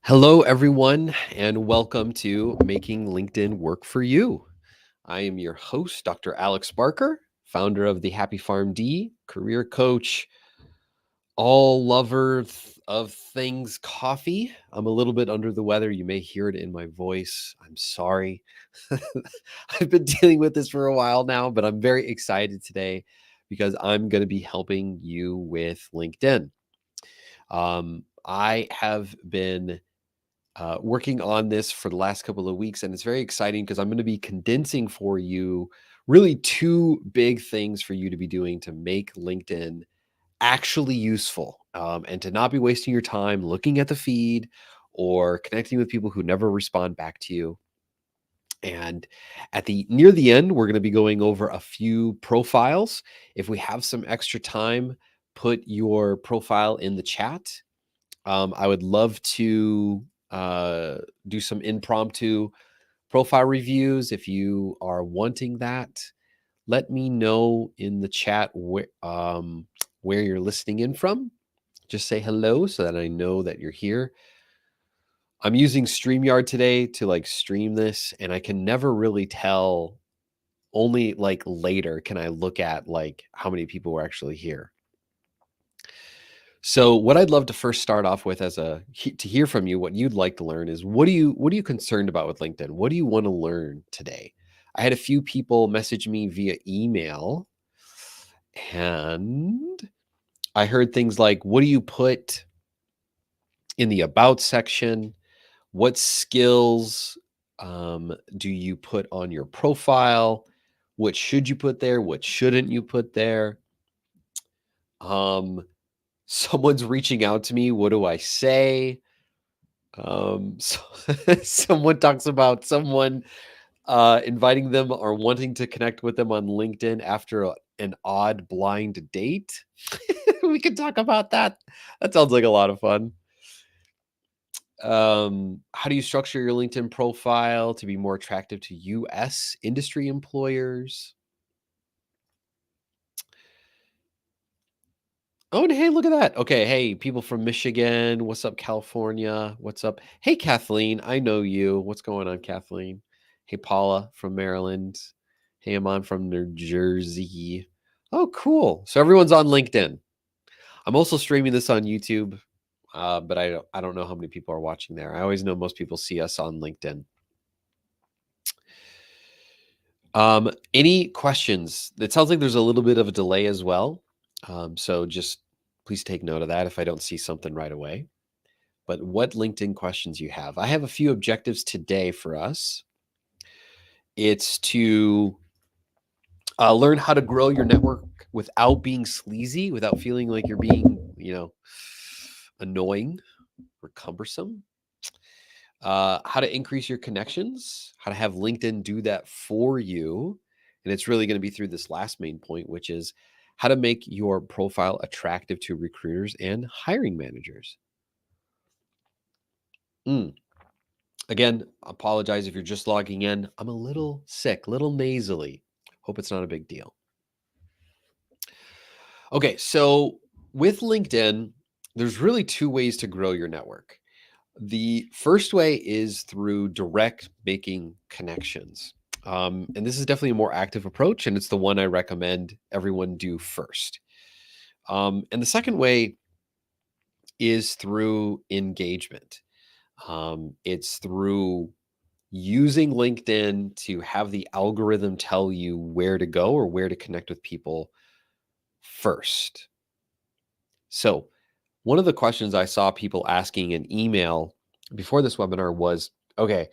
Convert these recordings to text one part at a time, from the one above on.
Hello, everyone, and welcome to Making LinkedIn Work for You. I am your host, Dr. Alex Barker, founder of the Happy Farm D, career coach, all lover of things coffee. I'm a little bit under the weather. You may hear it in my voice. I'm sorry. I've been dealing with this for a while now, but I'm very excited today because I'm going to be helping you with LinkedIn. I have been working on this for the last couple of weeks, and it's very exciting because I'm going to be condensing for you really two big things for you to be doing to make LinkedIn actually useful and to not be wasting your time looking at the feed or connecting with people who never respond back to you. And at the near the end, we're going to be going over a few profiles. If we have some extra time, put your profile in the chat. I would love to do some impromptu profile reviews. If you are wanting that, let me know in the chat where you're listening in from. Just say hello so that I know that you're here. I'm using StreamYard today to stream this, and I can never really tell. Only later can I look at how many people were actually here. So what I'd love to first start off with to hear from you, what you'd like to learn is what are you concerned about with LinkedIn? What do you want to learn today? I had a few people message me via email, and I heard things like, what do you put in the about section? What skills do you put on your profile? What should you put there? What shouldn't you put there? Someone's reaching out to me. What do I say? So someone talks about someone inviting them or wanting to connect with them on LinkedIn after an odd blind date. We could talk about that. That sounds like a lot of fun. How do you structure your LinkedIn profile to be more attractive to US industry employers? Oh, and hey, look at that. Okay, hey, people from Michigan. What's up, California? What's up? Hey, Kathleen, I know you. What's going on, Kathleen? Hey, Paula from Maryland. Hey, Aman from New Jersey. Oh, cool. So everyone's on LinkedIn. I'm also streaming this on YouTube, but I don't know how many people are watching there. I always know most people see us on LinkedIn. Any questions? It sounds like there's a little bit of a delay as well. So just please take note of that if I don't see something right away. But what LinkedIn questions you have? I have a few objectives today for us. It's to learn how to grow your network without being sleazy, without feeling like you're being, annoying or cumbersome. How to increase your connections, how to have LinkedIn do that for you. And it's really going to be through this last main point, which is how to make your profile attractive to recruiters and hiring managers. Again, apologize if you're just logging in. I'm a little sick, a little nasally. Hope it's not a big deal. Okay, so with LinkedIn, there's really two ways to grow your network. The first way is through direct making connections. And this is definitely a more active approach, and it's the one I recommend everyone do first. And the second way is through engagement. It's through using LinkedIn to have the algorithm tell you where to go or where to connect with people first. So, one of the questions I saw people asking in email before this webinar was, okay,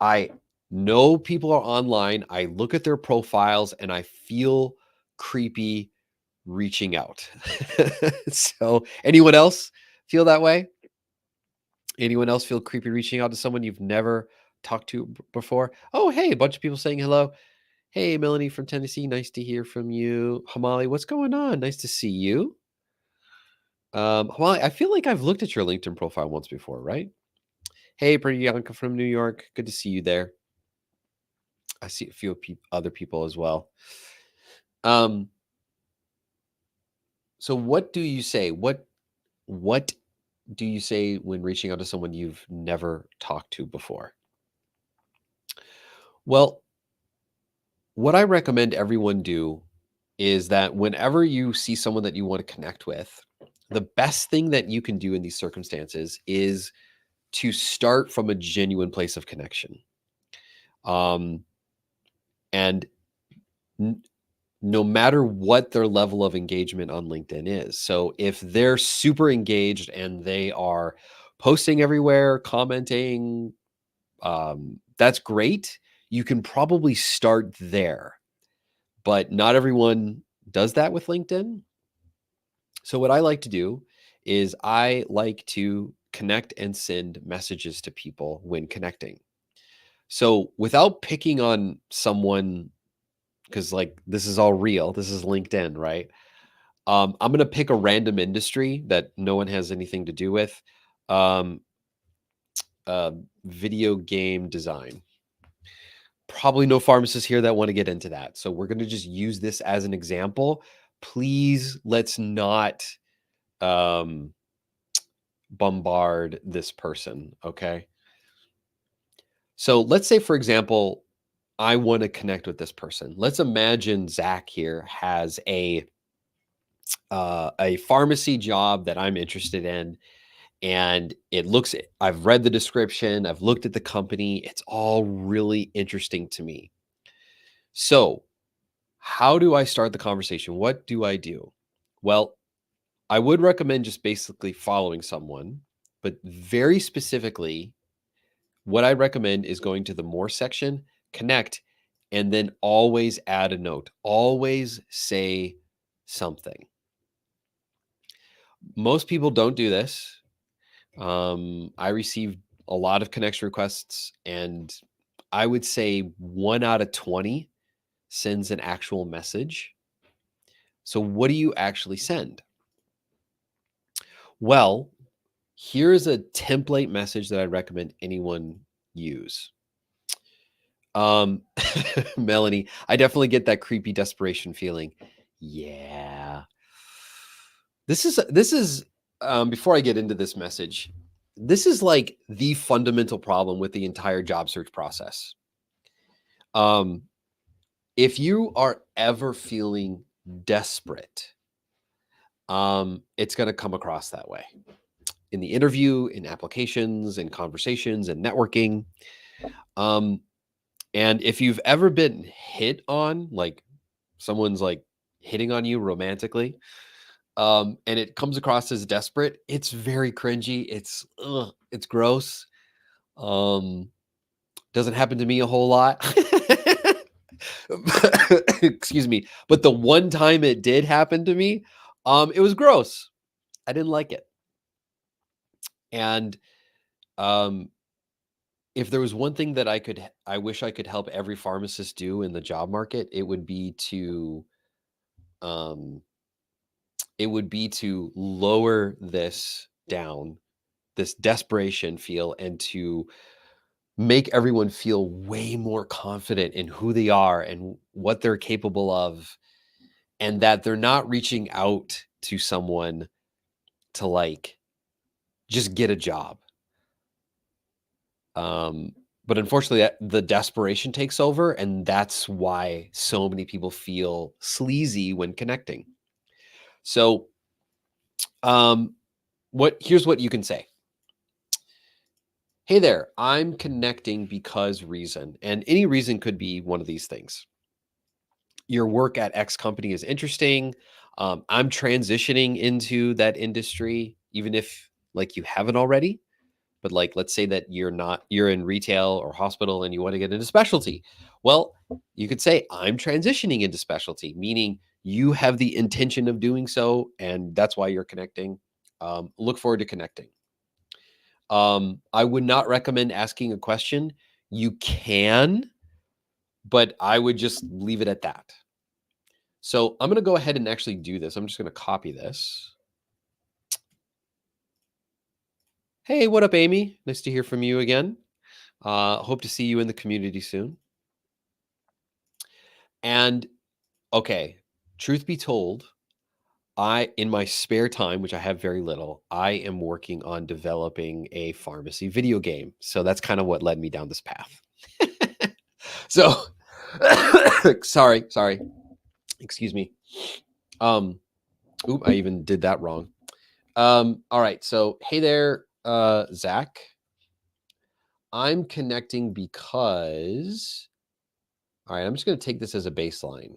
I know people are online. I look at their profiles and I feel creepy reaching out. So, anyone else feel that way? Anyone else feel creepy reaching out to someone you've never talked to before? Oh, hey, a bunch of people saying hello. Hey, Melanie from Tennessee, nice to hear from you. Hamali, what's going on? Nice to see you. Hamali, I feel like I've looked at your LinkedIn profile once before, right? Hey, Priyanka from New York, good to see you there. I see a few other people as well. So what do you say? What do you say when reaching out to someone you've never talked to before? Well, what I recommend everyone do is that whenever you see someone that you want to connect with, the best thing that you can do in these circumstances is to start from a genuine place of connection. Um, and n- no matter what their level of engagement on LinkedIn is. So if they're super engaged and they are posting everywhere, commenting, that's great. You can probably start there, but not everyone does that with LinkedIn. So what I like to do is I like to connect and send messages to people when connecting. So without picking on someone, because like this is all real, this is LinkedIn, right? I'm gonna pick a random industry that no one has anything to do with. Um, uh, Video game design. Probably no pharmacists here that want to get into that. So we're gonna just use this as an example. Please let's not um, bombard this person. Okay. So let's say, for example, I want to connect with this person. Let's imagine Zach here has a pharmacy job that I'm interested in, and I've read the description, I've looked at the company, it's all really interesting to me. So, how do I start the conversation? What do I do? Well, I would recommend just basically following someone, but very specifically, what I recommend is going to the more section, connect, and then always add a note. Always say something. Most people don't do this. I received a lot of connection requests, and I would say 1 out of 20 sends an actual message. So, what do you actually send? Well, here's a template message that I recommend anyone use. Um, Melanie, I definitely get that creepy desperation feeling. Yeah. Before I get into this message, this is like the fundamental problem with the entire job search process. Um, if you are ever feeling desperate, it's going to come across that way in the interview, in applications, in conversations, and networking. Um, and if you've ever been hit on, like someone's like hitting on you romantically, and it comes across as desperate, it's very cringy. It's gross. Um, doesn't happen to me a whole lot. Excuse me. But the one time it did happen to me, it was gross. I didn't like it. And um, if there was one thing that I wish I could help every pharmacist do in the job market, um, it would be to lower this down, this desperation feel, and to make everyone feel way more confident in who they are and what they're capable of, and that they're not reaching out to someone to like just get a job. Um, but unfortunately, the desperation takes over, and that's why so many people feel sleazy when connecting. So, um, here's what you can say. Hey there, I'm connecting because reason, and any reason could be one of these things. Your work at X company is interesting. I'm transitioning into that industry, even if like you haven't already. But like, let's say that you're in retail or hospital and you want to get into specialty. Well, you could say, I'm transitioning into specialty, meaning you have the intention of doing so, and that's why you're connecting. Look forward to connecting. I would not recommend asking a question. You can, but I would just leave it at that. So I'm going to go ahead and actually do this. I'm just going to copy this. Hey, what up, Amy? Nice to hear from you again. Hope to see you in the community soon. And okay, truth be told, in my spare time, which I have very little, I am working on developing a pharmacy video game. So that's kind of what led me down this path. So, sorry, excuse me. I even did that wrong. All right. So, hey there, Zach. I'm connecting because, all right, I'm just going to take this as a baseline.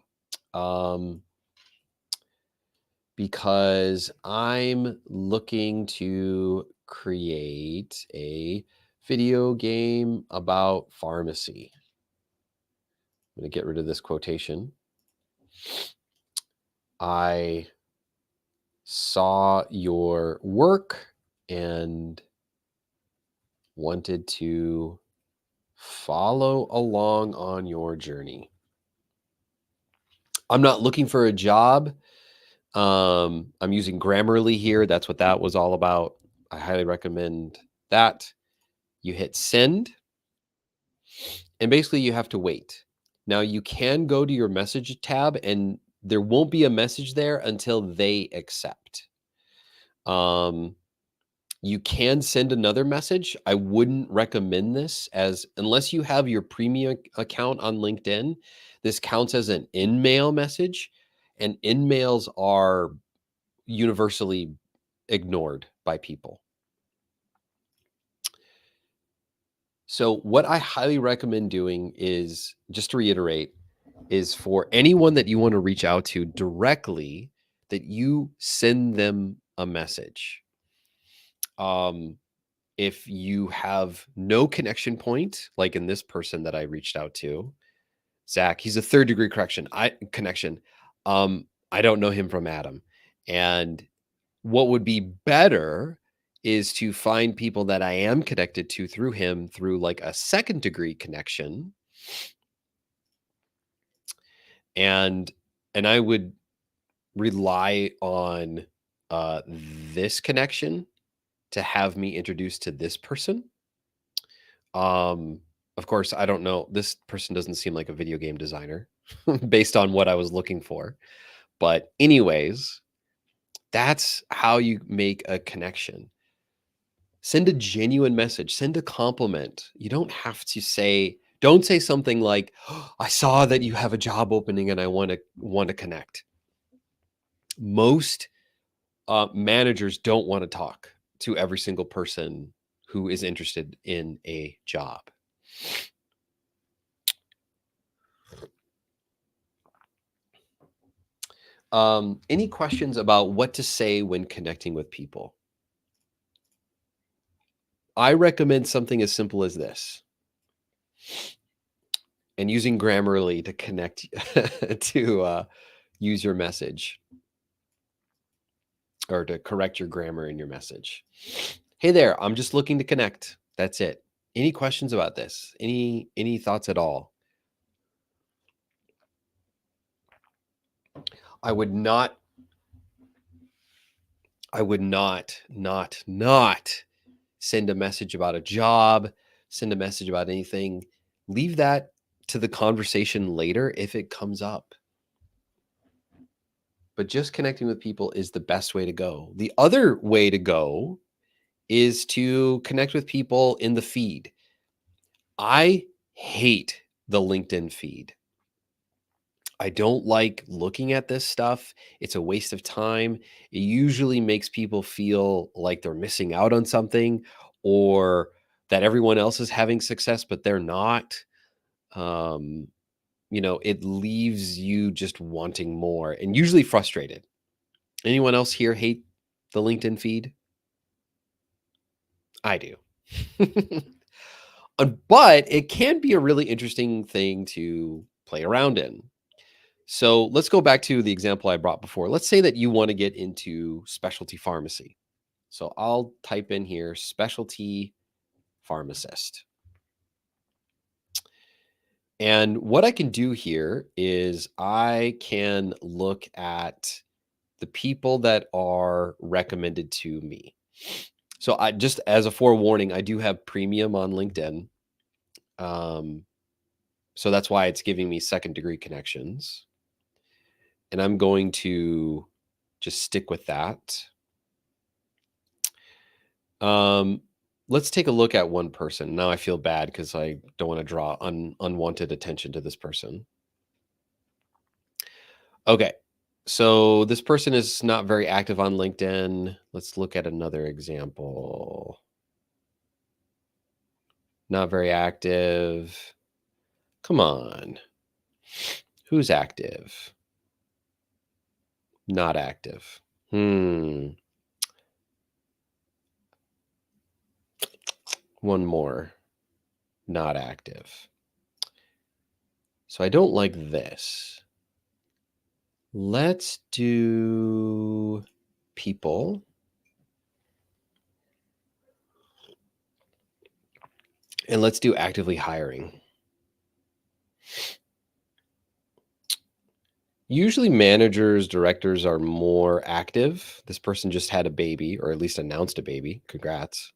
Because I'm looking to create a video game about pharmacy. I'm going to get rid of this quotation. I saw your work and wanted to follow along on your journey. I'm not looking for a job. I'm using Grammarly here. That's what that was all about. I highly recommend that. You hit send, and basically you have to wait. Now you can go to your message tab and there won't be a message there until they accept. You can send another message. I wouldn't recommend this unless you have your premium account on LinkedIn. This counts as an in-mail message, and in-mails are universally ignored by people. So what I highly recommend doing is, just to reiterate, is for anyone that you want to reach out to directly, that you send them a message. If you have no connection point, like in this person that I reached out to, Zach, he's a third degree connection. I don't know him from Adam. And what would be better is to find people that I am connected to through him through like a second degree connection. And I would rely on this connection to have me introduced to this person. Of course, I don't know. This person doesn't seem like a video game designer based on what I was looking for. But anyways, that's how you make a connection. Send a genuine message, send a compliment. You don't have to don't say something like, "Oh, I saw that you have a job opening and I want to connect." Most managers don't want to talk to every single person who is interested in a job. Any questions about what to say when connecting with people? I recommend something as simple as this, and using Grammarly to connect to use your message or to correct your grammar in your message. Hey there, I'm just looking to connect. That's it. Any questions about this? Any thoughts at all? I would not not send a message about a job, send a message about anything. Leave that to the conversation later if it comes up. But just connecting with people is the best way to go. The other way to go is to connect with people in the feed. I hate the LinkedIn feed. I don't like looking at this stuff. It's a waste of time. It usually makes people feel like they're missing out on something, or that everyone else is having success, but they're not. It leaves you just wanting more and usually frustrated. Anyone else here hate the LinkedIn feed? I do. But it can be a really interesting thing to play around in. So let's go back to the example I brought before. Let's say that you want to get into specialty pharmacy. So I'll type in here specialty pharmacist. And what I can do here is I can look at the people that are recommended to me. So I just, as a forewarning, I do have premium on LinkedIn. So that's why it's giving me second degree connections. And I'm going to just stick with that. Let's take a look at one person. Now I feel bad because I don't want to draw unwanted attention to this person. Okay. So this person is not very active on LinkedIn. Let's look at another example. Not very active. Come on. Who's active? Not active. One more. Not active. So I don't like this. Let's do people. And let's do actively hiring. Usually managers, directors are more active. This person just had a baby, or at least announced a baby. Congrats.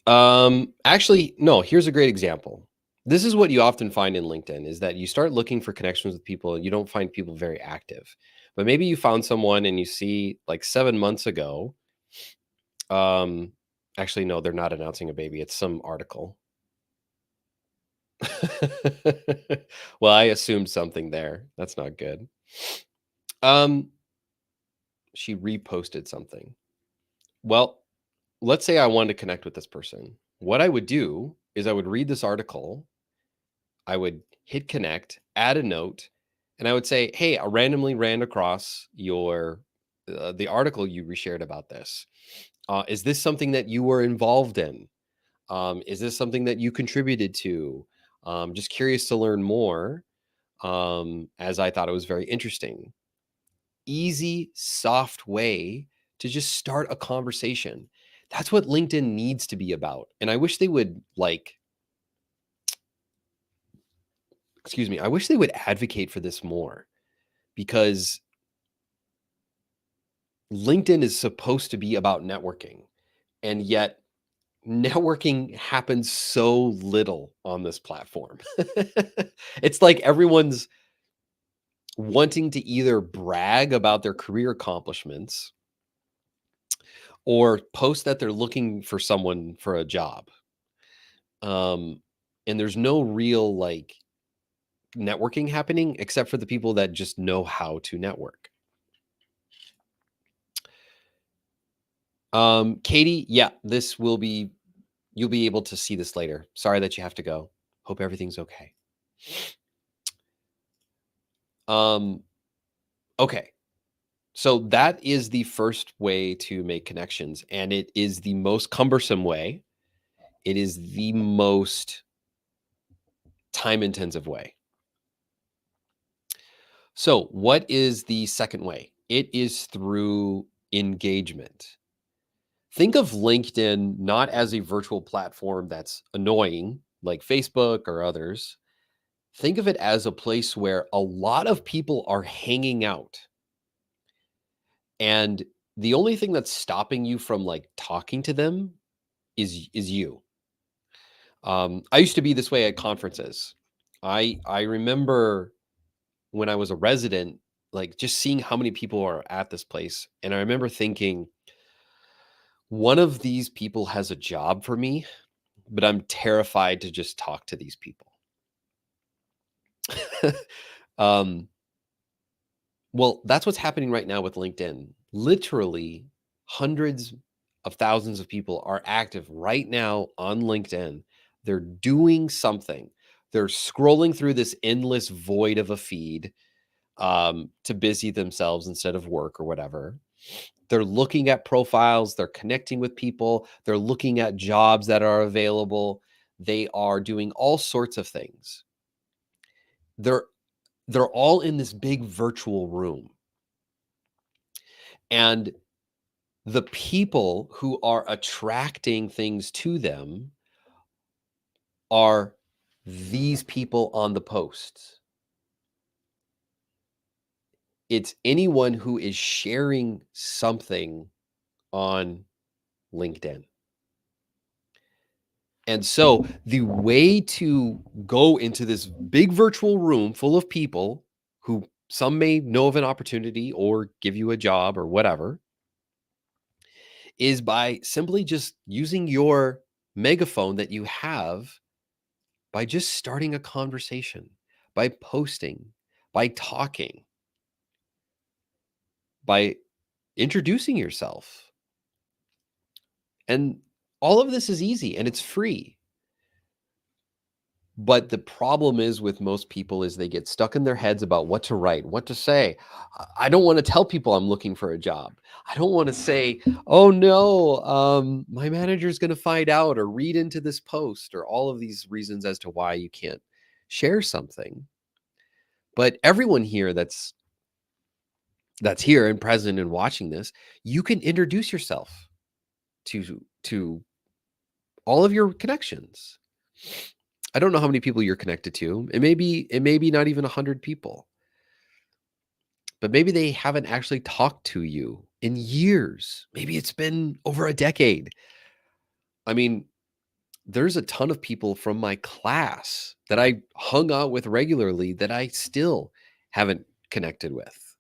Actually, no, here's a great example. This is what you often find in LinkedIn is that you start looking for connections with people and you don't find people very active. But maybe you found someone and you see like 7 months ago. Actually, no, they're not announcing a baby. It's some article. Well, I assumed something there. That's not good. She reposted something. Well, let's say I wanted to connect with this person. What I would do is I would read this article, I would hit connect, add a note, and I would say, "Hey, I randomly ran across your the article you reshared about this. Is this something that you were involved in? Is this something that you contributed to? Just curious to learn more, as I thought it was very interesting." Easy, soft way to just start a conversation. That's what LinkedIn needs to be about. And I wish they would I wish they would advocate for this more because LinkedIn is supposed to be about networking. And yet networking happens so little on this platform. It's like everyone's wanting to either brag about their career accomplishments or post that they're looking for someone for a job. And there's no real like networking happening except for the people that just know how to network. Katie, yeah, you'll be able to see this later. Sorry that you have to go. Hope everything's okay. Okay. So that is the first way to make connections, and it is the most cumbersome way. It is the most time intensive way. So, what is the second way? It is through engagement. Think of LinkedIn not as a virtual platform that's annoying like Facebook or others. Think of it as a place where a lot of people are hanging out. And the only thing that's stopping you from like talking to them is you. I used to be this way at conferences. I remember when I was a resident, like just seeing how many people are at this place. And I remember thinking, one of these people has a job for me, but I'm terrified to just talk to these people. um, well, that's what's happening right now with LinkedIn. Literally, hundreds of thousands of people are active right now on LinkedIn. They're doing something. They're scrolling through this endless void of a feed to busy themselves instead of work or whatever. They're looking at profiles, they're connecting with people, they're looking at jobs that are available. They are doing all sorts of things. They're all in this big virtual room. And the people who are attracting things to them are these people on the posts. It's anyone who is sharing something on LinkedIn. And so the way to go into this big virtual room full of people who some may know of an opportunity or give you a job or whatever, is by simply just using your megaphone that you have, by just starting a conversation, by posting, by talking, by introducing yourself. And all of this is easy and it's free. But the problem is with most people is they get stuck in their heads about what to write, what to say. I don't want to tell people I'm looking for a job. I don't want to say, oh no, my manager's going to find out or read into this post, or all of these reasons as to why you can't share something. But everyone here that's here and present and watching this, you can introduce yourself to all of your connections. I don't know how many people you're connected to. It may be not even 100 people, but maybe they haven't actually talked to you in years. Maybe it's been over a decade. I mean, there's a ton of people from my class that I hung out with regularly that I still haven't connected with.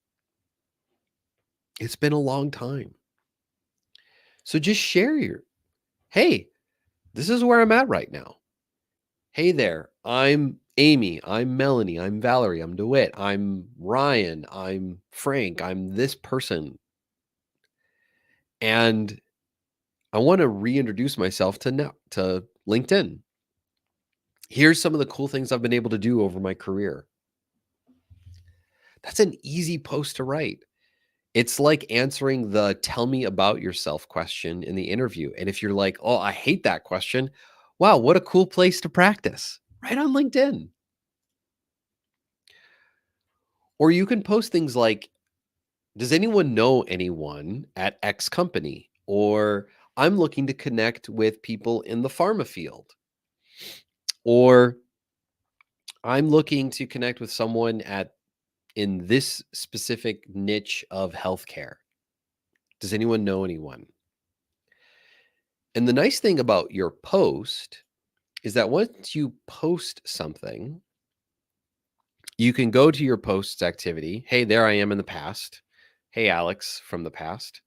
It's been a long time. So just share hey, this is where I'm at right now. Hey there, I'm Amy, I'm Melanie, I'm Valerie, I'm DeWitt, I'm Ryan, I'm Frank, I'm this person. And I want to reintroduce myself to LinkedIn. Here's some of the cool things I've been able to do over my career. That's an easy post to write. It's like answering the tell me about yourself question in the interview. And if you're like, oh, I hate that question, wow, what a cool place to practice, right on LinkedIn. Or you can post things like, does anyone know anyone at X company? Or I'm looking to connect with people in the pharma field. Or I'm looking to connect with someone in this specific niche of healthcare. Does anyone know anyone? And the nice thing about your post is that once you post something, you can go to your posts activity. Hey, there I am in the past. Hey, Alex from the past.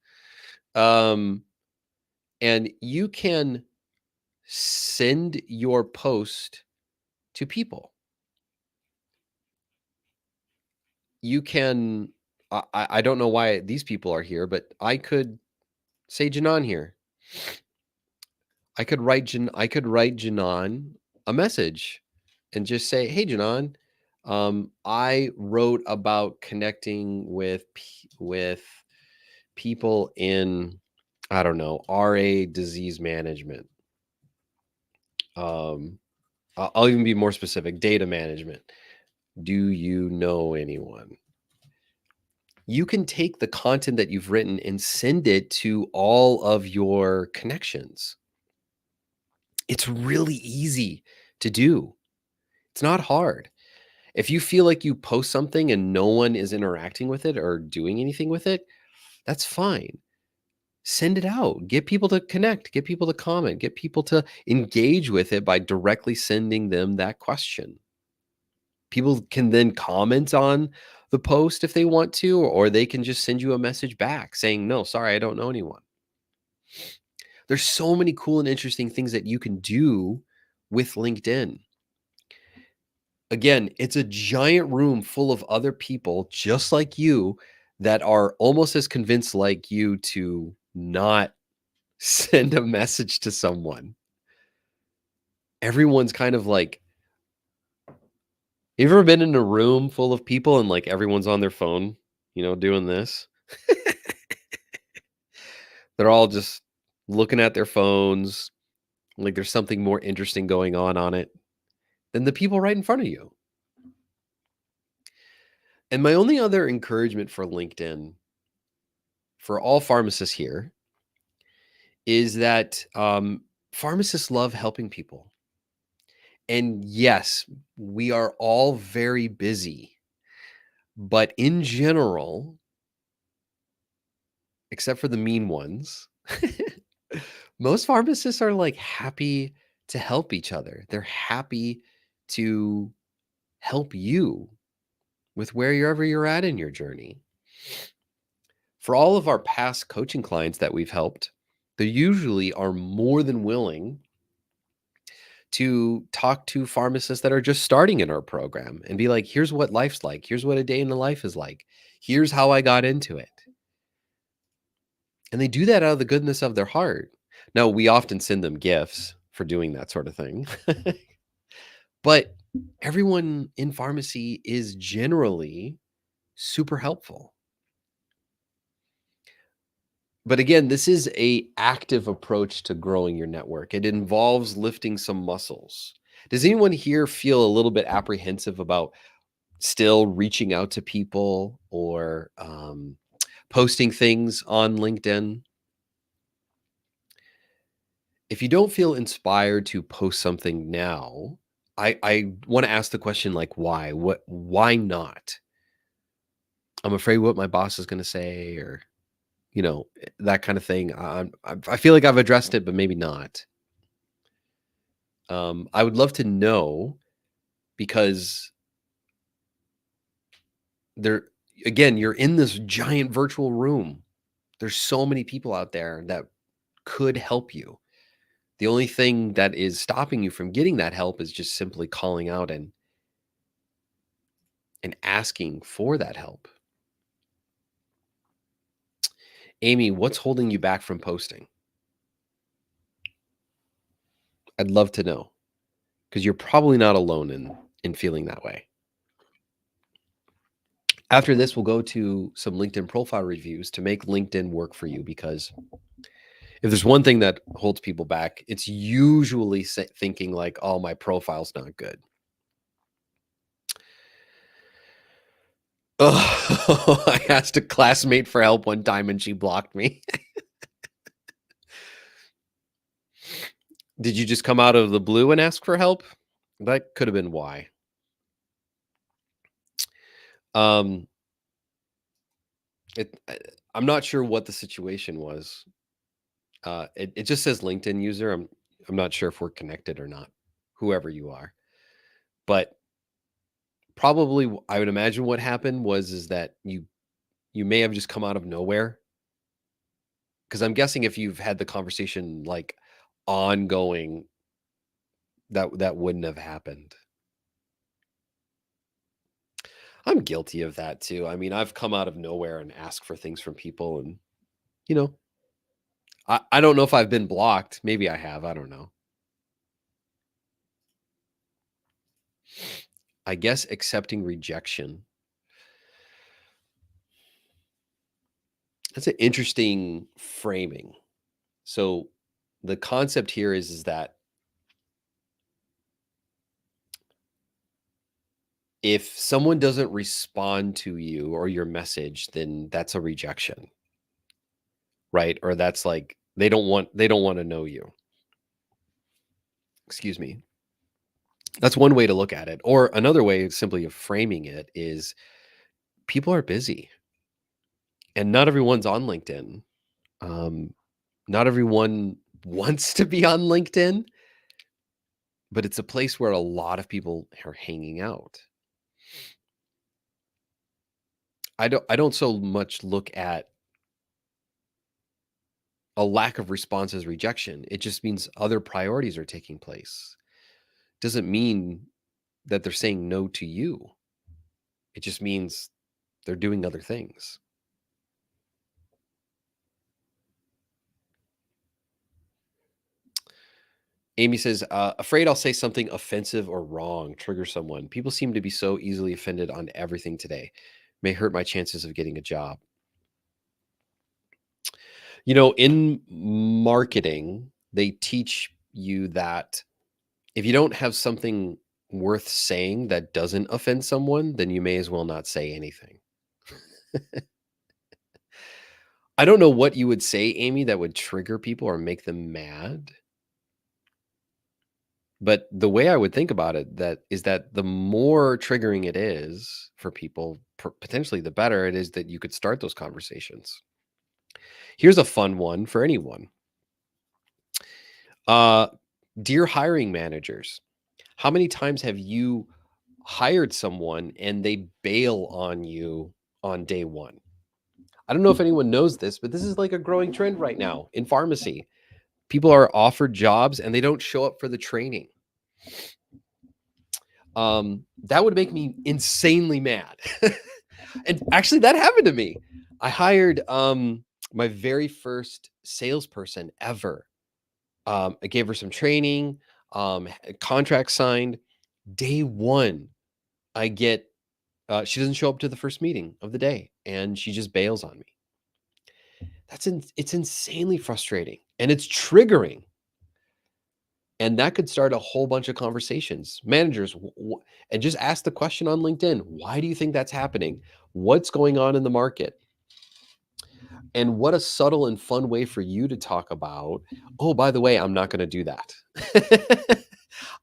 And you can send your post to people. You can, I don't know why these people are here, but I could say Janan here. I could write Janan a message and just say, "Hey, Janan, I wrote about connecting with people in, I don't know, RA disease management. I'll even be more specific, data management. Do you know anyone?" You can take the content that you've written and send it to all of your connections. It's really easy to do. It's not hard. If you feel like you post something and no one is interacting with it or doing anything with it, that's fine. Send it out. Get people to connect, get people to comment, get people to engage with it by directly sending them that question. People can then comment on the post if they want to, or they can just send you a message back saying, "No, sorry, I don't know anyone." There's so many cool and interesting things that you can do with LinkedIn. Again, it's a giant room full of other people just like you that are almost as convinced like you to not send a message to someone. Everyone's kind of like, you ever been in a room full of people and like everyone's on their phone, doing this? They're all just looking at their phones, like there's something more interesting going on it than the people right in front of you. And my only other encouragement for LinkedIn, for all pharmacists here, is that pharmacists love helping people. And yes, we are all very busy, but in general, except for the mean ones, most pharmacists are like happy to help each other. They're happy to help you. with wherever you're at in your journey. For all of our past coaching clients that we've helped, they usually are more than willing to talk to pharmacists that are just starting in our program and be like, here's what life's like. Here's what a day in the life is like. Here's how I got into it. And they do that out of the goodness of their heart. Now, we often send them gifts for doing that sort of thing. But everyone in pharmacy is generally super helpful. But again, this is a active approach to growing your network. It involves lifting some muscles. Does anyone here feel a little bit apprehensive about still reaching out to people or posting things on LinkedIn? If you don't feel inspired to post something now, I want to ask the question like why? Why not? I'm afraid what my boss is going to say or that kind of thing. I feel like I've addressed it, but maybe not. I would love to know because there again, you're in this giant virtual room. There's so many people out there that could help you. The only thing that is stopping you from getting that help is just simply calling out and asking for that help. Amy, what's holding you back from posting? I'd love to know because you're probably not alone in feeling that way. After this, we'll go to some LinkedIn profile reviews to make LinkedIn work for you because if there's one thing that holds people back, it's usually thinking like, oh, my profile's not good. Oh, I asked a classmate for help one time and she blocked me. Did you just come out of the blue and ask for help? That could have been why. Um, I'm not sure what the situation was. It just says LinkedIn user. I'm not sure if we're connected or not, whoever you are. But probably I would imagine what happened is that you may have just come out of nowhere. Because I'm guessing if you've had the conversation like ongoing, that wouldn't have happened. I'm guilty of that too. I mean, I've come out of nowhere and asked for things from people, and you know, I don't know if I've been blocked. Maybe I have. I don't know. I guess accepting rejection. That's an interesting framing. So the concept here is that if someone doesn't respond to you or your message, then that's a rejection. Right? Or that's like they don't want to know you. Excuse me. That's one way to look at it. Or another way simply of framing it is people are busy and not everyone's on LinkedIn. Not everyone wants to be on LinkedIn, but it's a place where a lot of people are hanging out. I don't so much look at a lack of response as rejection. It just means other priorities are taking place. Doesn't mean that they're saying no to you. It just means they're doing other things. Amy says, afraid I'll say something offensive or wrong, trigger someone. People seem to be so easily offended on everything today. May hurt my chances of getting a job. In marketing, they teach you that if you don't have something worth saying that doesn't offend someone, then you may as well not say anything. I don't know what you would say, Amy, that would trigger people or make them mad. But the way I would think about it that the more triggering it is for people, potentially the better it is that you could start those conversations. Here's a fun one for anyone. Dear hiring managers, how many times have you hired someone and they bail on you on day one. I don't know if anyone knows this, but this is like a growing trend right now in pharmacy. People are offered jobs and they don't show up for the training. That would make me insanely mad. And actually, that happened to me. I hired my very first salesperson ever. I gave her some training, contract signed. Day one, I get she doesn't show up to the first meeting of the day, and she just bails on me. It's insanely frustrating, and it's triggering. And that could start a whole bunch of conversations. Managers, and just ask the question on LinkedIn, why do you think that's happening? What's going on in the market? And what a subtle and fun way for you to talk about, oh, by the way, I'm not going to do that.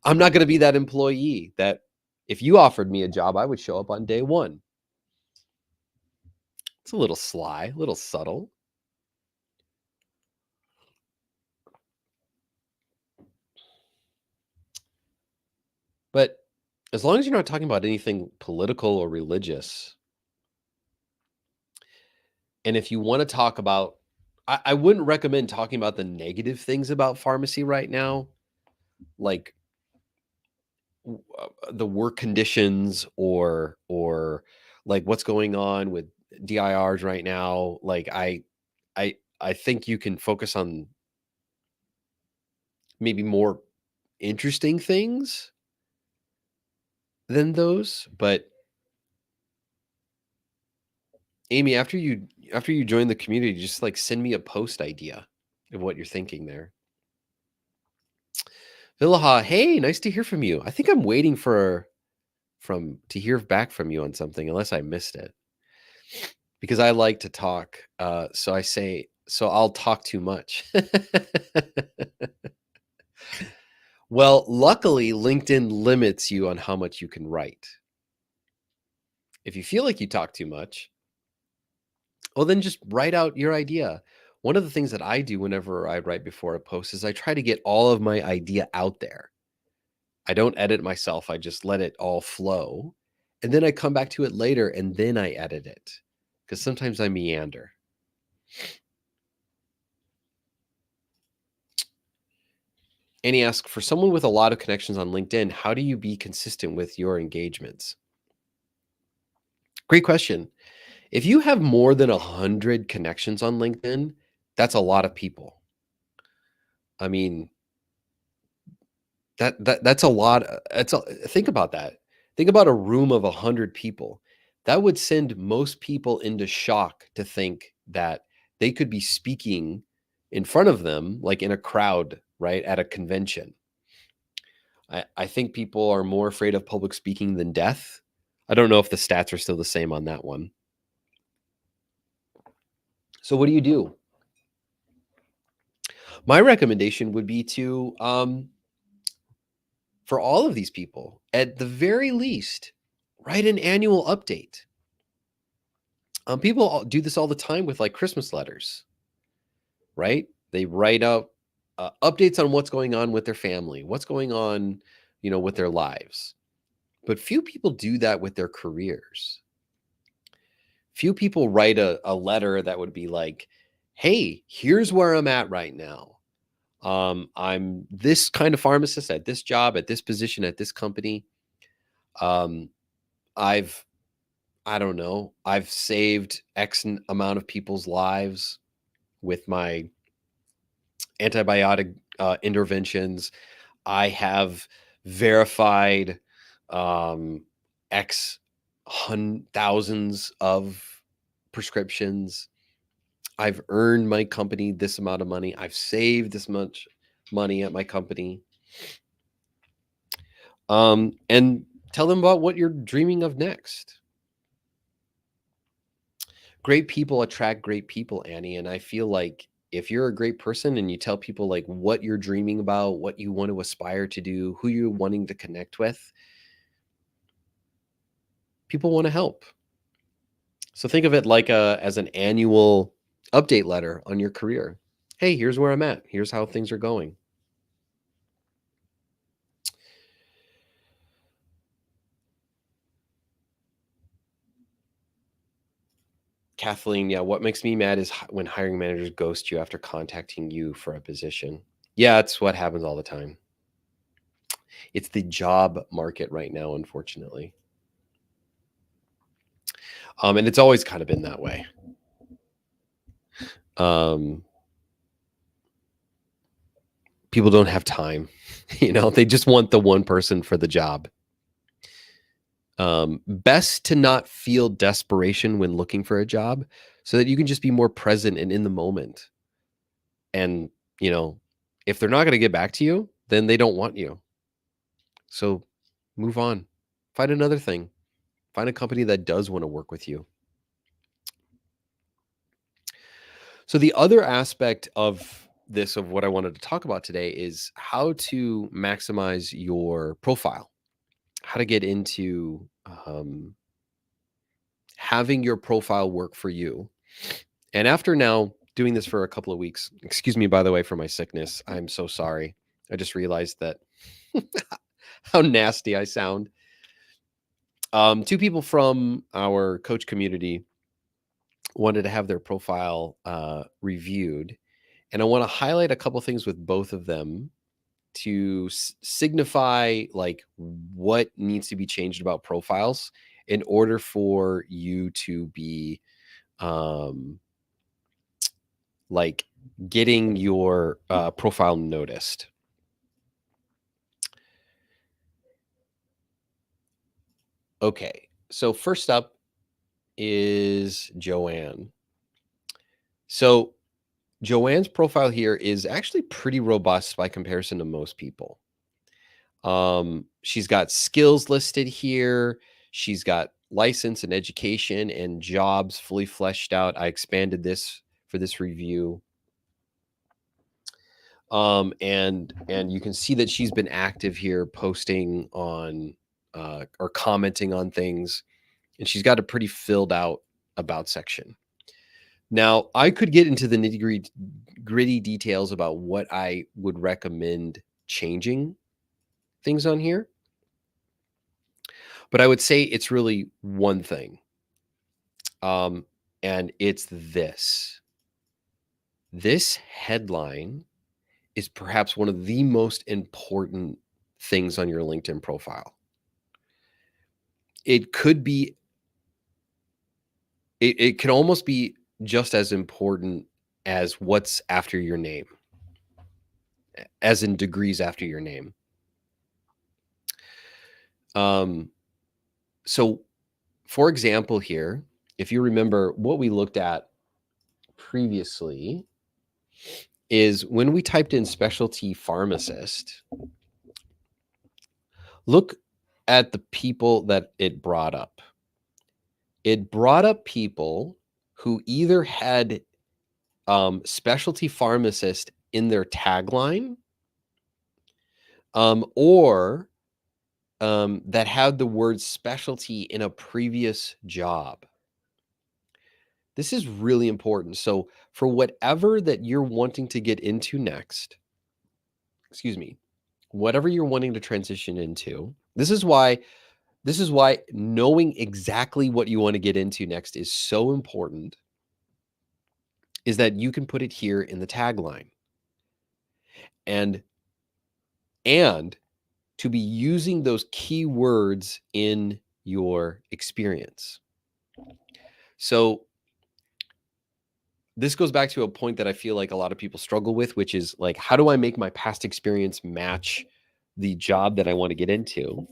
I'm not going to be that employee that if you offered me a job, I would show up on day one. It's a little sly, a little subtle. But as long as you're not talking about anything political or religious, and if you want to talk about, I wouldn't recommend talking about the negative things about pharmacy right now, like the work conditions or like what's going on with DIRs right now. Like I think you can focus on maybe more interesting things than those. But Amy, after you join the community, just like send me a post idea of what you're thinking there. Villaha, hey, nice to hear from you. I think I'm waiting to hear back from you on something, unless I missed it. Because I like to talk. So I'll talk too much. Well, luckily, LinkedIn limits you on how much you can write. If you feel like you talk too much, well, then just write out your idea. One of the things that I do whenever I write before a post is I try to get all of my idea out there. I don't edit myself, I just let it all flow. And then I come back to it later and then I edit it because sometimes I meander. And he asks, for someone with a lot of connections on LinkedIn, how do you be consistent with your engagements? Great question. If you have more than 100 connections on LinkedIn, that's a lot of people. I mean, that's a lot. Think about that. Think about a room of 100 people. That would send most people into shock to think that they could be speaking in front of them, like in a crowd, right, at a convention. I think people are more afraid of public speaking than death. I don't know if the stats are still the same on that one. So what do you do? My recommendation would be to, for all of these people, at the very least, write an annual update. People do this all the time with like Christmas letters, right? They write up updates on what's going on with their family, what's going on, with their lives. But few people do that with their careers. Few people write a letter that would be like, hey, here's where I'm at right now. I'm this kind of pharmacist at this job, at this position, at this company. Um, I've, I don't know, I've saved X amount of people's lives with my antibiotic interventions. I have verified X thousands of prescriptions. I've earned my company this amount of money. I've saved this much money at my company. And tell them about what you're dreaming of next. Great people attract great people, Annie. And I feel like if you're a great person and you tell people like what you're dreaming about, what you want to aspire to do, who you're wanting to connect with, people want to help. So think of it like as an annual update letter on your career. Hey, here's where I'm at. Here's how things are going. Kathleen, yeah, what makes me mad is when hiring managers ghost you after contacting you for a position. Yeah, it's what happens all the time. It's the job market right now, unfortunately. And it's always kind of been that way. People don't have time, they just want the one person for the job. Best to not feel desperation when looking for a job so that you can just be more present and in the moment. And, if they're not going to get back to you, then they don't want you. So move on. Find another thing. Find a company that does want to work with you. So the other aspect of this, of what I wanted to talk about today, is how to maximize your profile, how to get into having your profile work for you. And after now doing this for a couple of weeks, excuse me, by the way, for my sickness, I'm so sorry. I just realized that how nasty I sound. Two people from our coach community wanted to have their profile reviewed. And I want to highlight a couple things with both of them to signify like what needs to be changed about profiles in order for you to be like getting your profile noticed. Okay, so first up is Joanne. So Joanne's profile here is actually pretty robust by comparison to most people. She's got skills listed here. She's got license and education and jobs fully fleshed out. I expanded this for this review. And you can see that she's been active here, posting on or commenting on things, and she's got a pretty filled out about section. Now, I could get into the nitty-gritty details about what I would recommend changing things on here, but I would say it's really one thing, and it's this. This headline is perhaps one of the most important things on your LinkedIn profile. It could be, it can almost be just as important as what's after your name, as in degrees after your name. So for example, here, if you remember what we looked at previously is when we typed in specialty pharmacist, look at the people that it brought up. It brought up people who either had specialty pharmacist in their tagline, or that had the word specialty in a previous job. This is really important. So for whatever that you're wanting to get into next, whatever you're wanting to transition into, this is why knowing exactly what you want to get into next is so important, is that you can put it here in the tagline. And to be using those keywords in your experience. So this goes back to a point that I feel like a lot of people struggle with, which is like, how do I make my past experience match the job that I want to get into?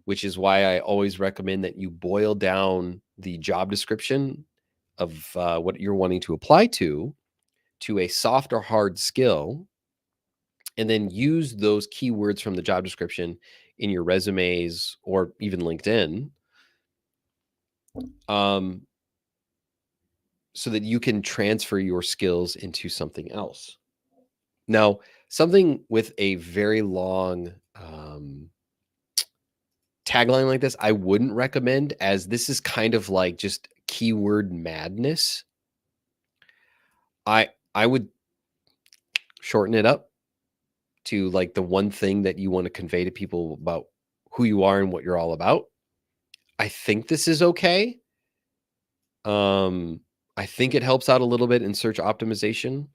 Which is why I always recommend that you boil down the job description of what you're wanting to apply to a soft or hard skill, and then use those keywords from the job description in your resumes or even LinkedIn, so that you can transfer your skills into something else. Now, something with a very long tagline like this, I wouldn't recommend, as this is kind of like just keyword madness. I would shorten it up to like the one thing that you want to convey to people about who you are and what you're all about. I think this is okay. I think it helps out a little bit in search optimization,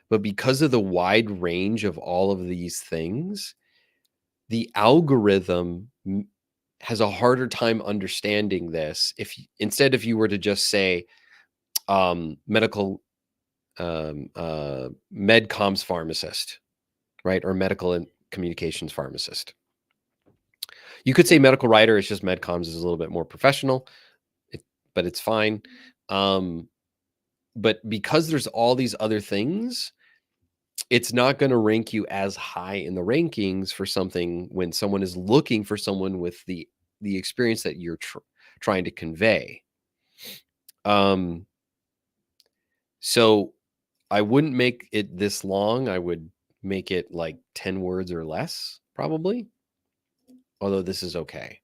but because of the wide range of all of these things, the algorithm has a harder time understanding this. Instead, if you were to just say medical med comms pharmacist, right, or medical and communications pharmacist, you could say medical writer. It's just med comms is a little bit more professional, but it's fine. But because there's all these other things, it's not going to rank you as high in the rankings for something when someone is looking for someone with the experience that you're trying to convey. So I wouldn't make it this long. I would make it like 10 words or less, probably. Although this is okay.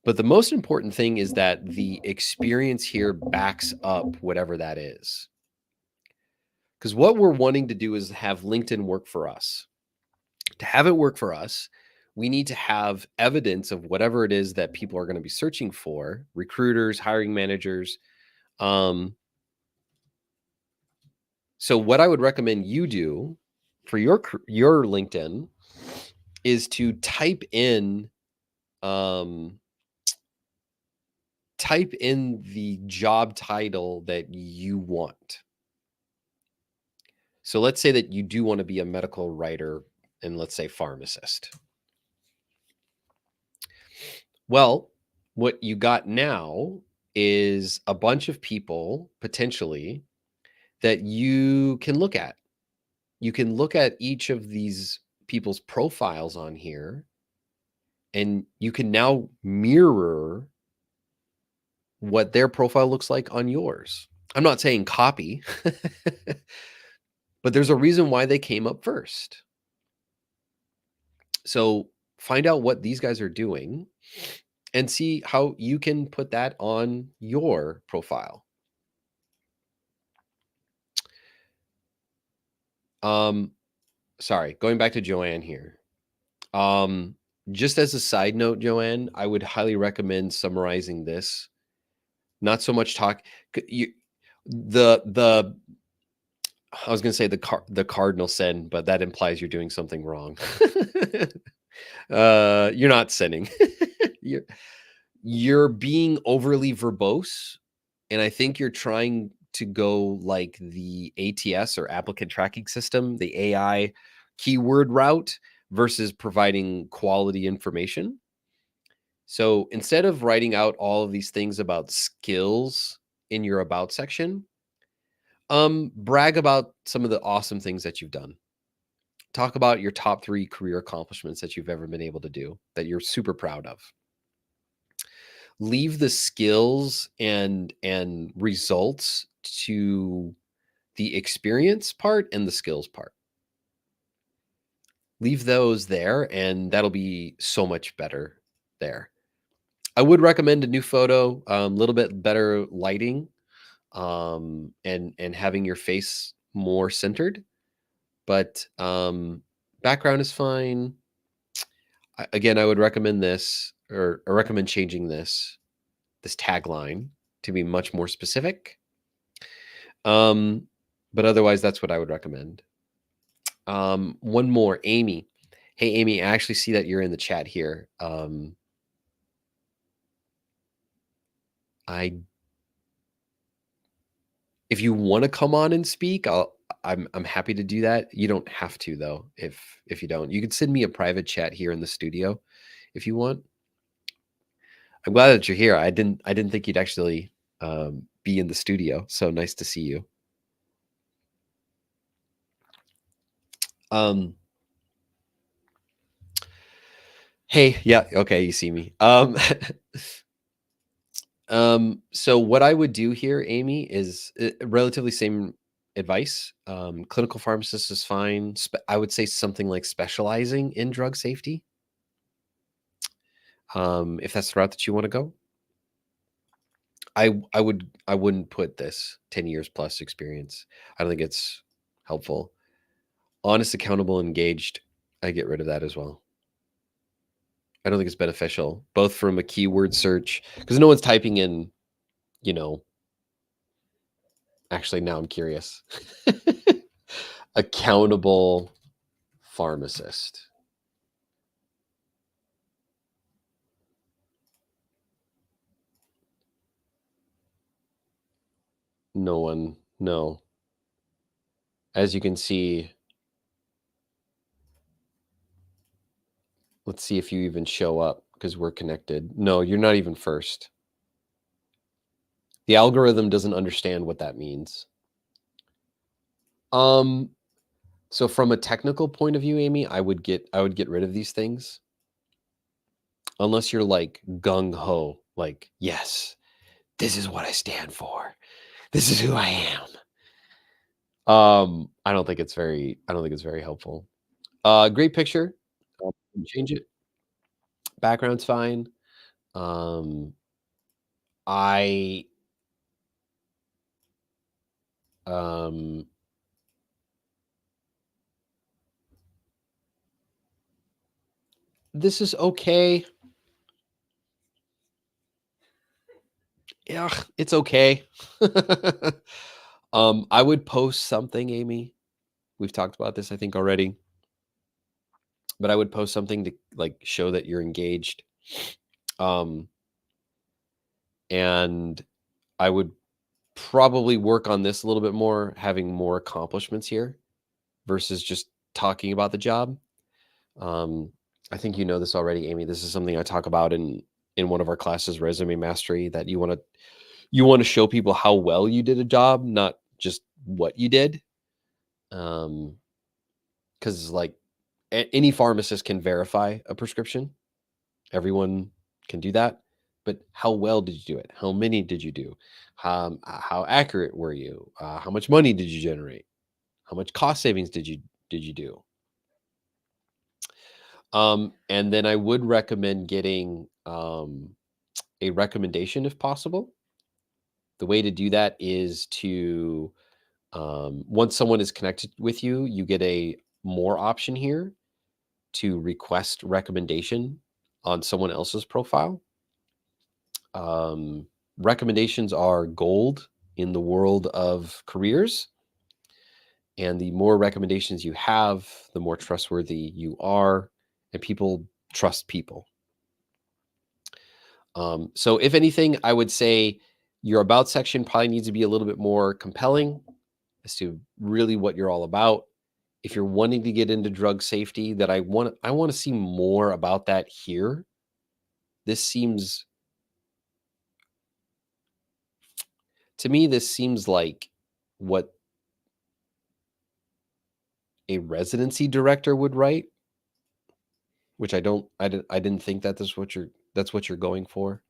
But the most important thing is that the experience here backs up whatever that is. Because what we're wanting to do is have LinkedIn work for us. To have it work for us, we need to have evidence of whatever it is that people are going to be searching for, recruiters, hiring managers. So what I would recommend you do for your LinkedIn is to type in the job title that you want. So let's say that you do want to be a medical writer and let's say pharmacist. Well, what you got now is a bunch of people potentially that you can look at. You can look at each of these people's profiles on here, and you can now mirror what their profile looks like on yours. I'm not saying copy, but there's a reason why they came up first. So find out what these guys are doing and see how you can put that on your profile. Sorry, going back to Joanne here. Just as a side note, Joanne, I would highly recommend summarizing this. Not so much talk. The I was going to say the cardinal sin, but that implies you're doing something wrong. You're not sinning. You're being overly verbose, and I think you're trying to go like the ATS or applicant tracking system, the AI keyword route versus providing quality information. So instead of writing out all of these things about skills in your about section, brag about some of the awesome things that you've done. Talk about your top 3 career accomplishments that you've ever been able to do that you're super proud of. Leave the skills and results to the experience part and the skills part. Leave those there, and that'll be so much better there. I would recommend a new photo, a little bit better lighting, and having your face more centered. But background is fine. Again, I would recommend this, or recommend changing this tagline to be much more specific. But otherwise, that's what I would recommend. One more, Amy. Hey, Amy, I actually see that you're in the chat here. If you want to come on and speak, I'm happy to do that. You don't have to though. If you don't, you can send me a private chat here in the studio if you want. I'm glad that you're here. I didn't think you'd actually be in the studio. So nice to see you. Hey, yeah, okay, you see me. So what I would do here, Amy, is relatively same advice. Clinical pharmacist is fine. I would say something like specializing in drug safety. If that's the route that you want to go. I wouldn't put this 10 years plus experience. I don't think it's helpful. Honest, accountable, engaged. I get rid of that as well. I don't think it's beneficial, both from a keyword search, because no one's typing in, you know, Actually, now I'm curious. Accountable pharmacist. No one, no. As you can see, let's see if you even show up because we're connected. No, you're not even first. The algorithm doesn't understand what that means. Um, so from a technical point of view, Amy, I would get rid of these things unless you're like gung ho, like, yes, this is what I stand for. This is who I am. I don't think it's very helpful. Great picture. Change it. Background's fine. Um, I um this is okay. Yeah, it's okay. I would post something, Amy. We've talked about this, I think, already, but I would post something to like show that you're engaged. Um, and I would probably work on this a little bit more, having more accomplishments here versus just talking about the job. Um, I think you know this already, Amy. This is something I talk about in one of our classes, Resume Mastery, that you want to show people how well you did a job, not just what you did. Because like any pharmacist can verify a prescription. Everyone can do that. But how well did you do it? How many did you do? How accurate were you? How much money did you generate? How much cost savings did you do? And then I would recommend getting a recommendation if possible. The way to do that is to once someone is connected with you, you get a more option here to request recommendation on someone else's profile. Um, Recommendations are gold in the world of careers. And the more recommendations you have, the more trustworthy you are, and people trust people. So, if anything, I would say your about section probably needs to be a little bit more compelling as to really what you're all about. If you're wanting to get into drug safety, that I want to see more about that here. This seems to me this seems like what a residency director would write, which I didn't think that that's what you're going for,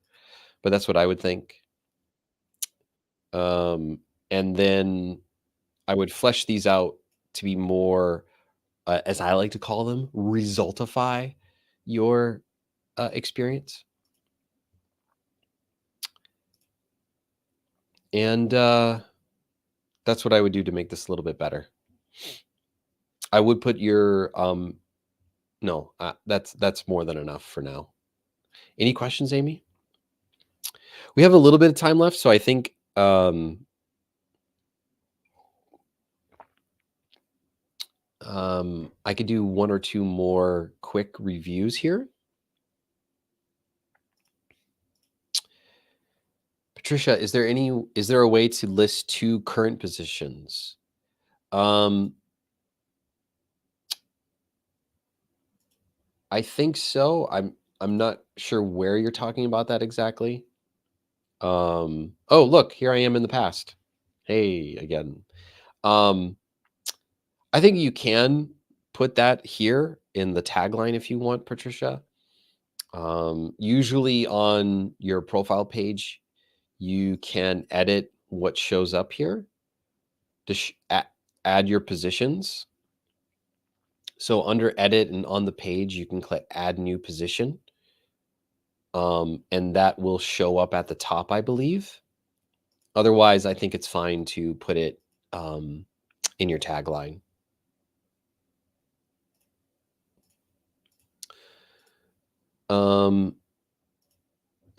but that's what I would think. Um, and then I would flesh these out to be more, as I like to call them, resultify your experience. And that's what I would do to make this a little bit better. I would put your no, that's more than enough for now. Any questions, Amy? We have a little bit of time left, so I think I could do one or two more quick reviews here. Patricia, is there a way to list two current positions? I think so. I'm not sure where you're talking about that exactly. Oh, look, here I am in the past. Hey, again. Um, I think you can put that here in the tagline if you want, Patricia. Usually on your profile page, you can edit what shows up here to add your positions. So under edit and on the page, you can click add new position. And that will show up at the top, I believe. Otherwise, I think it's fine to put it in your tagline.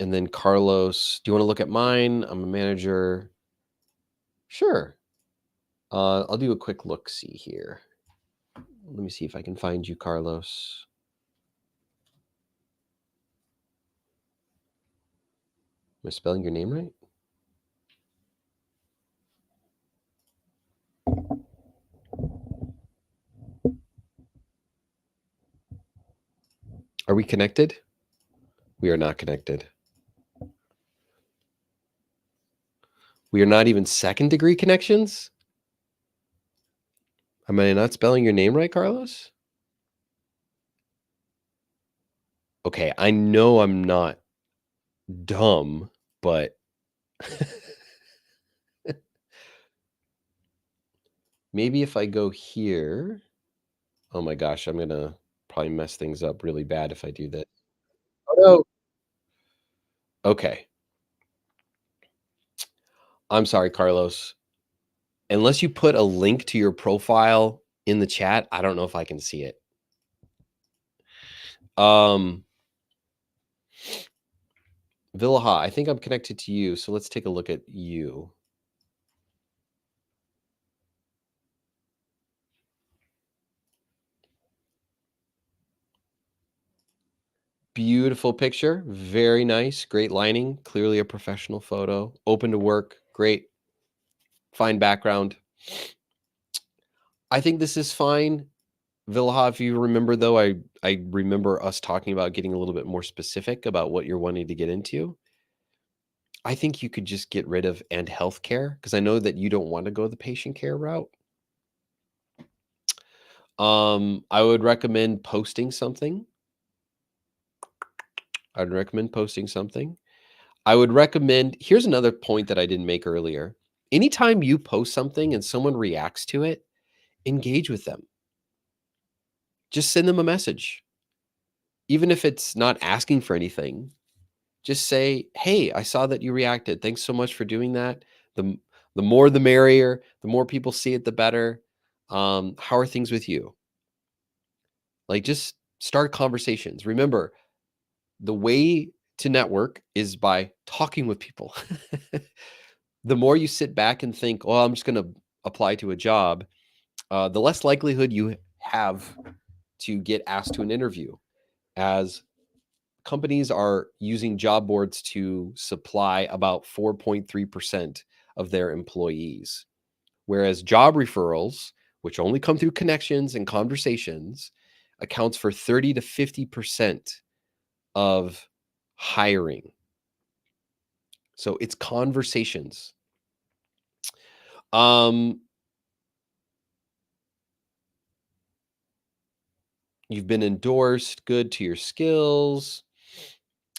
And then Carlos, do you want to look at mine? I'm a manager. Sure. I'll do a quick look see here. Let me see if I can find you, Carlos. Am I spelling your name right? Are we connected? We are not connected. We are not even second degree connections? Am I not spelling your name right, Carlos? Okay, I know I'm not dumb, but maybe if I go here. Oh my gosh, I'm gonna probably mess things up really bad if I do that. Oh no. Okay. I'm sorry, Carlos. Unless you put a link to your profile in the chat, I don't know if I can see it. Um, Villaha, I think I'm connected to you, so let's take a look at you. Beautiful picture, very nice, great lighting, clearly a professional photo, open to work, great, fine background. I think this is fine. Villaha, if you remember though, I remember us talking about getting a little bit more specific about what you're wanting to get into. I think you could just get rid of "and healthcare" because I know that you don't want to go the patient care route. I would recommend posting something. I'd recommend posting something. I would recommend here's another point that I didn't make earlier. Anytime you post something and someone reacts to it, engage with them. Just send them a message. Even if it's not asking for anything, just say, "Hey, I saw that you reacted. Thanks so much for doing that. The the more the merrier. The more people see it, the better. How are things with you?" Like just start conversations. Remember, the way to network is by talking with people. The more you sit back and think, "Oh, I'm just going to apply to a job," the less likelihood you have to get asked to an interview, as companies are using job boards to supply about 4.3% of their employees, whereas job referrals, which only come through connections and conversations, accounts for 30 to 50% of hiring. So it's conversations. Um, you've been endorsed, good to your skills.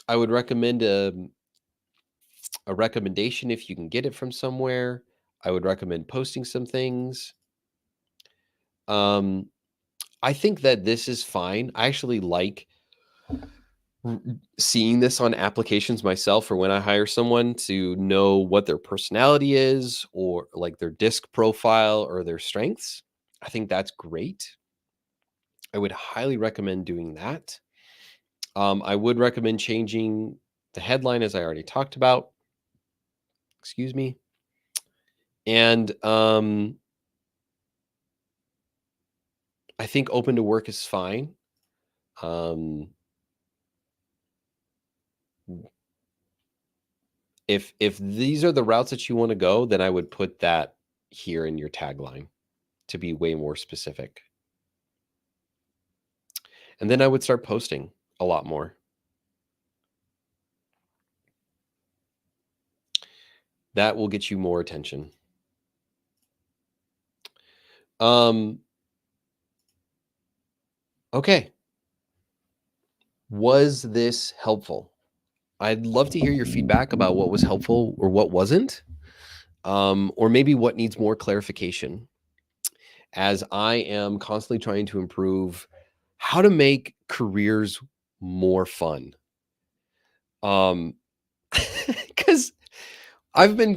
I would recommend a recommendation if you can get it from somewhere. I would recommend posting some things. Um, I think that this is fine. I actually like seeing this on applications myself for when I hire someone to know what their personality is or like their disc profile or their strengths. I think that's great. I would highly recommend doing that. I would recommend changing the headline, as I already talked about. Excuse me. And I think open to work is fine. Um, if these are the routes that you want to go, then I would put that here in your tagline to be way more specific. And then I would start posting a lot more. That will get you more attention. Okay. Was this helpful? I'd love to hear your feedback about what was helpful or what wasn't, or maybe what needs more clarification, as I am constantly trying to improve how to make careers more fun. Because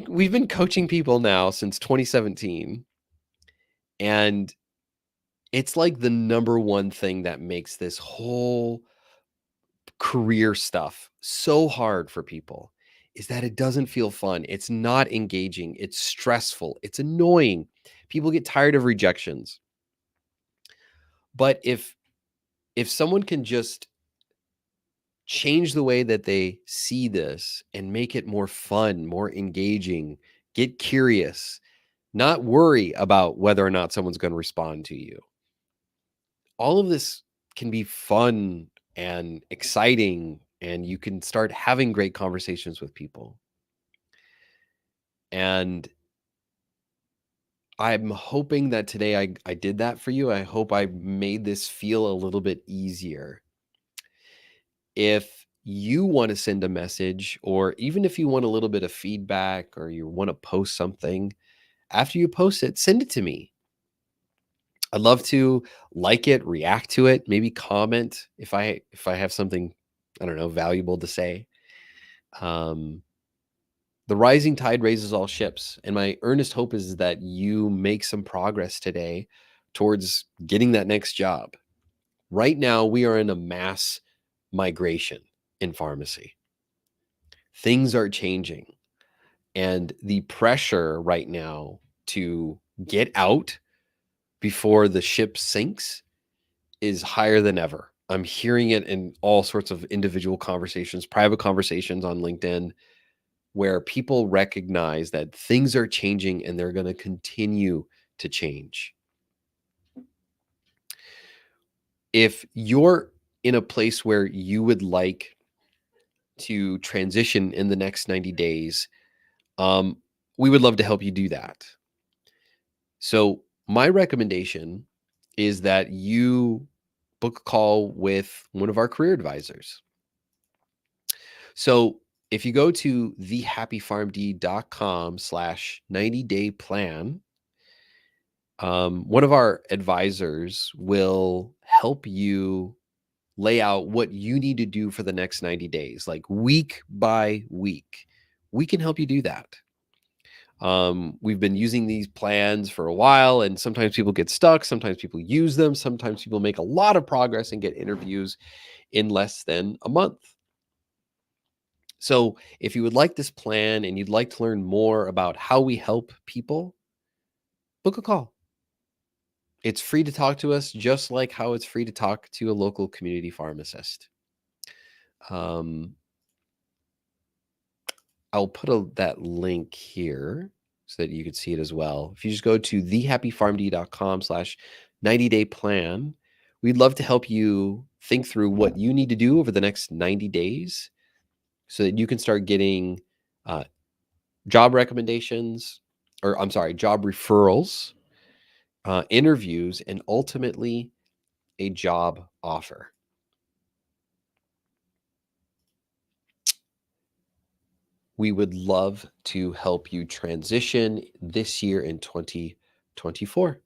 we've been coaching people now since 2017, and it's like the number one thing that makes this whole career stuff so hard for people is that it doesn't feel fun. It's not engaging. It's stressful. It's annoying. People get tired of rejections. But if someone can just change the way that they see this and make it more fun, more engaging, get curious, not worry about whether or not someone's going to respond to you. All of this can be fun and exciting, and you can start having great conversations with people. And I'm hoping that today I did that for you. I hope I made this feel a little bit easier. If you want to send a message, or even if you want a little bit of feedback or you want to post something, after you post it, send it to me. I'd love to like it, react to it, maybe comment if I have something, I don't know, valuable to say. Um, the rising tide raises all ships, and my earnest hope is that you make some progress today towards getting that next job. Right now, we are in a mass migration in pharmacy. Things are changing, and the pressure right now to get out before the ship sinks is higher than ever. I'm hearing it in all sorts of individual conversations, private conversations on LinkedIn, where people recognize that things are changing and they're going to continue to change. If you're in a place where you would like to transition in the next 90 days, we would love to help you do that. So, my recommendation is that you book a call with one of our career advisors. So, if you go to thehappypharmd.com/90-day plan, one of our advisors will help you lay out what you need to do for the next 90 days, like week by week. We can help you do that. We've been using these plans for a while, and sometimes people get stuck. Sometimes people use them. Sometimes people make a lot of progress and get interviews in less than a month. So if you would like this plan and you'd like to learn more about how we help people, book a call. It's free to talk to us, just like how it's free to talk to a local community pharmacist. I'll put that link here so that you can see it as well. If you just go to thehappypharmd.com/90-day plan, we'd love to help you think through what you need to do over the next 90 days so that you can start getting job recommendations, or I'm sorry, job referrals, interviews, and ultimately a job offer. We would love to help you transition this year in 2024.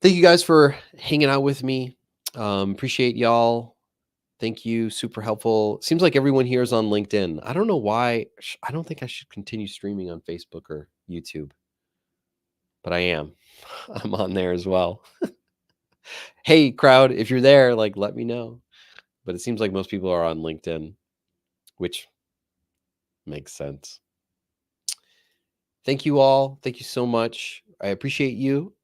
Thank you guys for hanging out with me. Appreciate y'all. Thank you. Super helpful. Seems like everyone here is on LinkedIn. I don't know why. I don't think I should continue streaming on Facebook or YouTube, but I am. I'm on there as well. Hey, crowd, if you're there, like, let me know. But it seems like most people are on LinkedIn, which makes sense. Thank you all. Thank you so much. I appreciate you.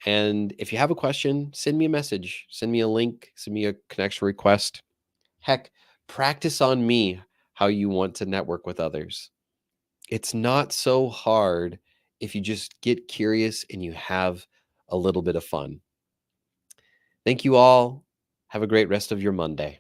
And if you have a question, send me a message, send me a link, send me a connection request. Heck, practice on me how you want to network with others. It's not so hard if you just get curious and you have a little bit of fun. Thank you all. Have a great rest of your Monday.